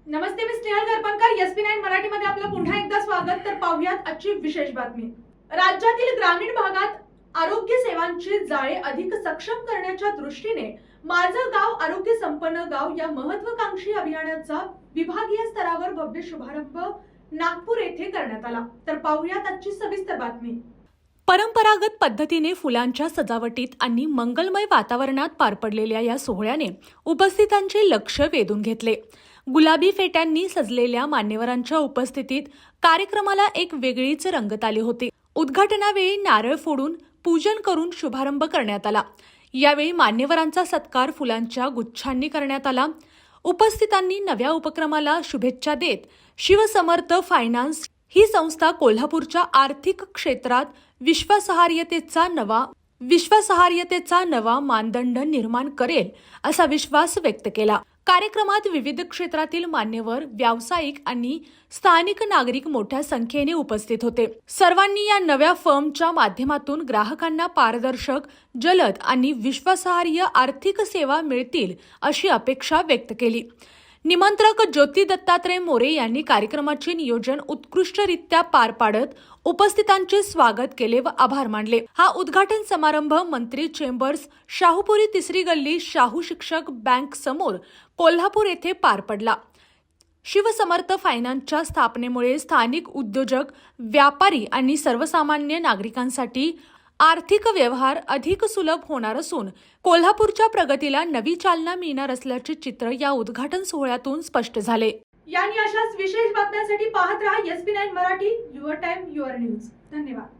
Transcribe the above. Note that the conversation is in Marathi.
नमस्ते, मी स्नेहल गरपणकर. SP9 मराठीमध्ये आपलं पुन्हा एकदा स्वागत. तर पाहूयात आजची विशेष बातमी. राज्यातील ग्रामीण भागात आरोग्य सेवांची जाळे अधिक सक्षम करण्याच्या दृष्टीने माझं गाव आरोग्य संपन्न गाव या महत्त्वाकांक्षी अभियानाचा विभागीय स्तरावर भव्य शुभारंभ नागपूर येथे करण्यात आला. तर पाहूयात आजची सविस्तर बातमी. परंपरागत पद्धतीने फुलांच्या सजावटीत आणि मंगलमय वातावरणात पार पडलेल्या या सोहळ्याने उपस्थितांचे लक्ष वेधून घेतले. गुलाबी फेट्यांनी सजलेल्या मान्यवरांच्या उपस्थितीत कार्यक्रमाला एक वेगळीच रंगत आली होती. उद्घाटनावेळी नारळ फोडून पूजन करून शुभारंभ करण्यात आला. यावेळी मान्यवरांचा सत्कार फुलांच्या गुच्छांनी करण्यात आला. उपस्थितांनी नव्या उपक्रमाला शुभेच्छा देत शिवसमर्थ फायनान्स ही संस्था कोल्हापूरच्या आर्थिक क्षेत्रात विश्वासार्हतेचा नवा मानदंड निर्माण करेल असा विश्वास व्यक्त केला. कार्यक्रमात विविध क्षेत्रातील मान्यवर, व्यावसायिक आणि स्थानिक नागरिक मोठ्या संख्येने उपस्थित होते. सर्वांनी या नव्या फर्मच्या माध्यमातून ग्राहकांना पारदर्शक, जलद आणि विश्वासार्ह आर्थिक सेवा मिळतील अशी अपेक्षा व्यक्त केली. निमंत्रक ज्योती दत्तात्रय मोरे यांनी कार्यक्रमाचे नियोजन उत्कृष्टरित्या पार पाडत उपस्थितांचे स्वागत केले व आभार मानले. हा उद्घाटन समारंभ मंत्री चेंबर्स, शाहूपुरी तिसरी गल्ली, शाहू शिक्षक बँक समोर कोल्हापूर येथे पार पडला. शिवसमर्थ फायनान्सच्या स्थापनेमुळे स्थानिक उद्योजक, व्यापारी आणि सर्वसामान्य नागरिकांसाठी आर्थिक व्यवहार अधिक सुलभ होणार असून कोल्हापूरच्या प्रगतीला नवी चालना मिळणार असल्याचे चित्र या उद्घाटन सोहळ्यातून स्पष्ट झाले. यानी अशाच विशेष बातम्यांसाठी पाहत रहा SP9 Marathi. Your time your news. धन्यवाद.